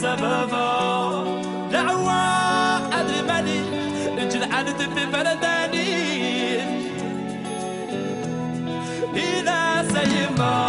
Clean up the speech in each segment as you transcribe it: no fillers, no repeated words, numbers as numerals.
سببا دعوة أدمني الجلعان في بلداني إلى سيما.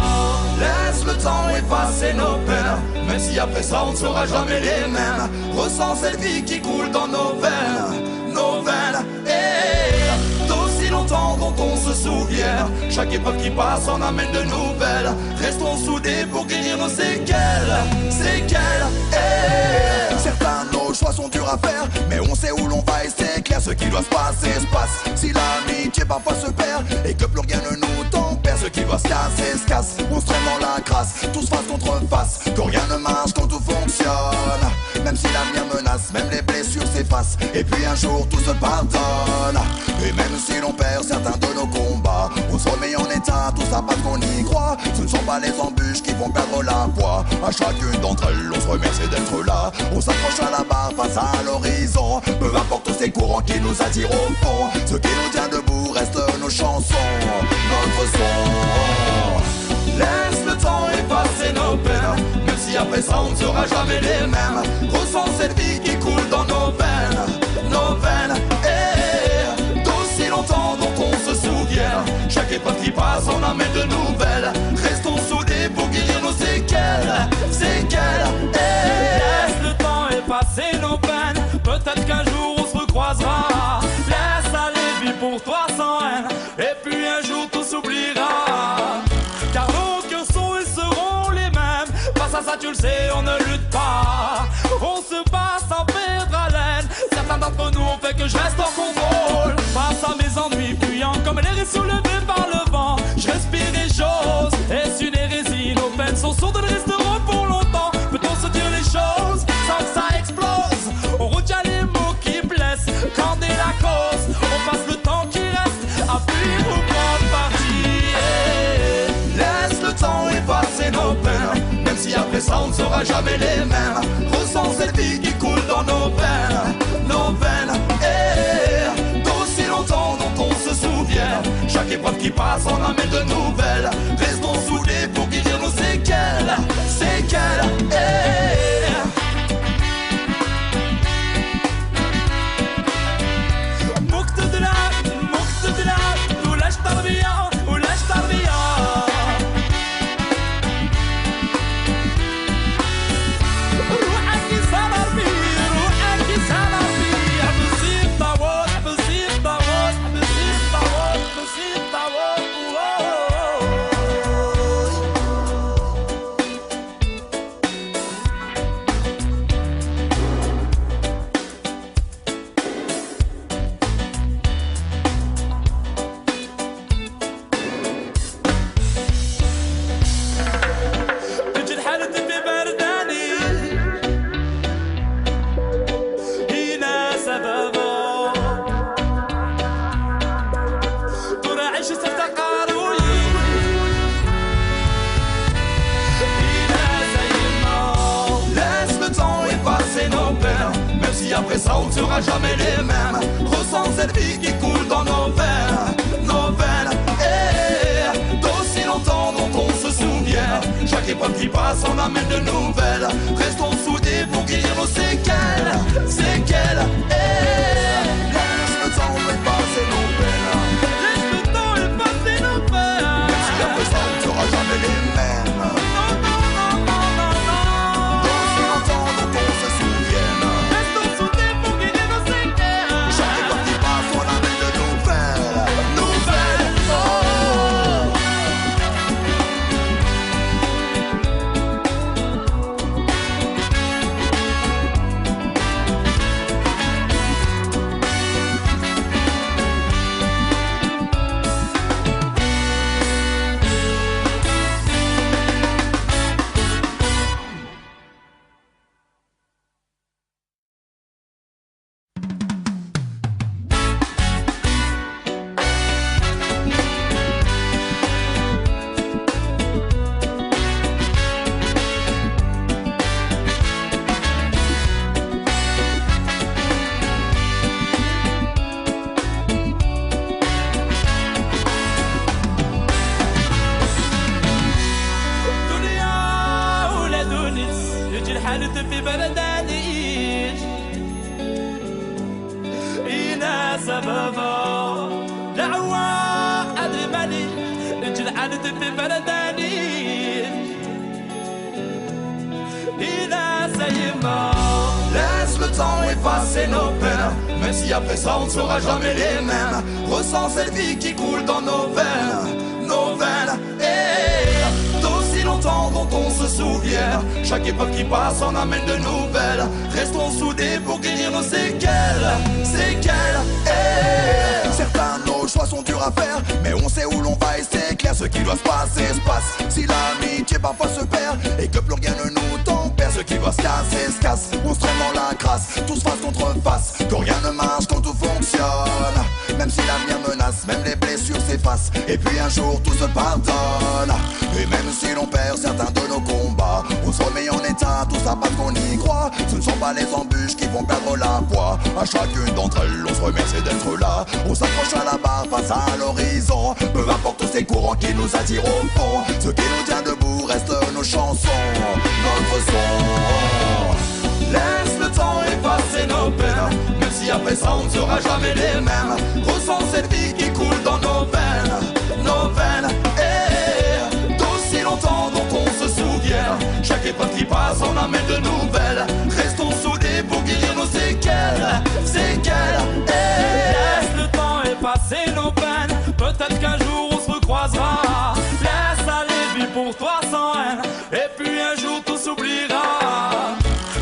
Laisse le temps effacer nos peines, même si après ça on ne sera jamais les mêmes. Ressens cette vie qui coule dans nos veines, nos veines. Et d'aussi longtemps dont on se souvient, chaque épreuve qui passe en amène de nouvelles. Restons soudés pour guérir nos séquelles, séquelles. Et certains de nos choix sont durs à faire, mais on sait où l'on va et c'est clair. Ce qui doit se passer se passe. Si l'amitié parfois se perd et que plus rien ne nous tempère, ce qui doit se casser se casse. On se traîne dans la crasse, tous face contre face, que rien ne marche quand tout fonctionne. Même si l'avenir menace, même les blessures s'effacent, et puis un jour tout se pardonne. Et même si l'on perd certains de nos combats, on se remet en état, tout ça parce qu'on y croit. Ce ne sont pas les embûches qui vont perdre la voie. À chacune d'entre elles, on se remercie d'être là. On s'accroche à la barre face à l'horizon. Peu importe tous ces courants qui nous attirent au fond, ce qui nous tient debout reste nos chansons, notre son. Laisse le temps effacer nos peines, même si après ça on ne sera jamais les mêmes. Ressens cette vie qui coule dans nos veines, nos veines. Et d'aussi longtemps dont on se souvient, chaque épreuve qui passe en amène de nouvelles. Restons soudés pour guérir nos séquelles, séquelles. Et laisse le temps effacer nos peines, peut-être qu'un jour on se recroisera. Laisse aller, vis pour toi sans haine, et puis un jour tout s'oubliera. Car nos cœurs sont et seront les mêmes. Face à ça tu le sais, on ne lutte pas. On se bat sans perdre haleine. Certains d'entre nous ont fait que je reste en contrôle. Face à mes ennuis fuyants comme l'air est soulevé par le vent, je respire et j'ose. Est-ce une hérésie? Nos peines sont sourdes, elles resteront pour longtemps. Peut-on se dire les choses sans que ça explose? On retient les mots qui blessent. Qu'en est la cause? On passe le temps qui reste à fuir ou prendre parti. Laisse le temps effacer nos peines, même si après ça on ne sera jamais les mêmes. Ressens cette vie qui coule dans nos veines, nos veines. Et d'aussi longtemps dont on se souvient, chaque épreuve qui passe en amène de nouvelles. Restons soudés pour guérir nos séquelles, séquelles. Et après ça on ne sera jamais les mêmes. Ressens cette vie qui coule dans nos veines, nos veines. Et d'aussi longtemps dont on se souvient, chaque épreuve qui passe en amène de nouvelles. Restons soudés pour guérir nos séquelles, séquelles. Et laisse le temps effacer nos peines, laisse le temps effacer nos peines, même si après ça on ne sera jamais les mêmes. الحالة في بلداني إنا سببا دعوة أدري اجل الحالة في بلداني إنا سيما. Laisse le temps effacer nos peines, même si après ça on ne sera jamais les mêmes. Ressens cette vie qui coule dans nos veines, et d'aussi longtemps dont on se souvient. Chaque époque qui passe en amène de nouvelles. Restons soudés pour guérir nos séquelles, et certains de nos choix sont durs à faire, mais on sait où l'on va et c'est clair. Ce qui doit se passer se passe. Si l'amitié parfois se perd et que plus rien ne nous tempère, ce qui doit se casser se casse. On se traîne dans la crasse, tous face contre face, que rien ne marche quand tout fonctionne. Même si l'avenir menace, même les blessures s'effacent, et puis un jour tout se pardonne. Et même si l'on perd certains de nos combats, on se remet en état, tout ça parce qu'on y croit. Ce ne sont pas les embûches qui vont perdre la poids. À chacune d'entre elles, on se remercie d'être là. On s'accroche à la barre face à l'horizon. Peu importe tous ces courants qui nous attirent au fond, ce qui nous tient debout reste nos chansons, notre son. Laisse le temps effacer nos peines, même si après ça on ne sera jamais les mêmes. Ressens cette vie qui coule dans nos veines, et d'aussi longtemps dont on se souvient. Chaque époque qui passe en amène de nouvelles. Restons soudés pour guérir nos séquelles, et laisse le temps effacer nos peines. Peut-être qu'un jour on se recroisera. Laisse aller, vis pour toi sans haine, et puis un jour tout s'oubliera.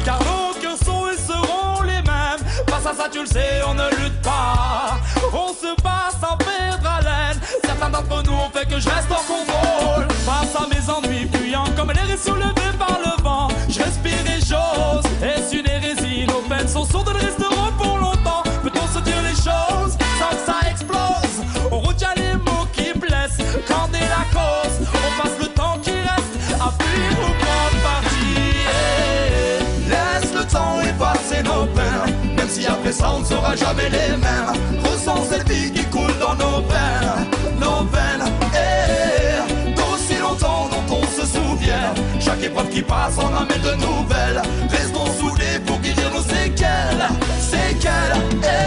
Car nos cœurs sont et seront les mêmes. Face à ça tu le sais, on ne lutte pas. On se bat sans perdre haleine. Certains d'entre nous ont fait que je reste en contrôle. Face à mes ennuis fuyants comme l'air est soulevé par le vent, je respire et j'ose. Est-ce une hérésie? Nos peines sont sourdes, elles resteront pour longtemps. Peut-on se dire les choses sans que ça explose? On retient les mots qui blessent. Qu'en est la cause? On passe le temps qui reste à fuir ou prendre parti. laisse le temps effacer nos peines, même si après ça on ne sera jamais les mêmes. Ressens cette vie qui coule dans nos veines, et d'aussi longtemps dont on se souvient. Chaque épreuve qui passe en amène de nouvelles. Restons soudés pour guérir nos séquelles, et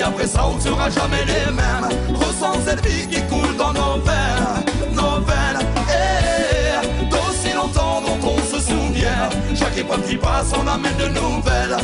après ça on ne sera jamais les mêmes. Ressens cette vie qui coule dans nos veines, et d'aussi longtemps dont on se souvient. Chaque époque qui passe en amène de nouvelles.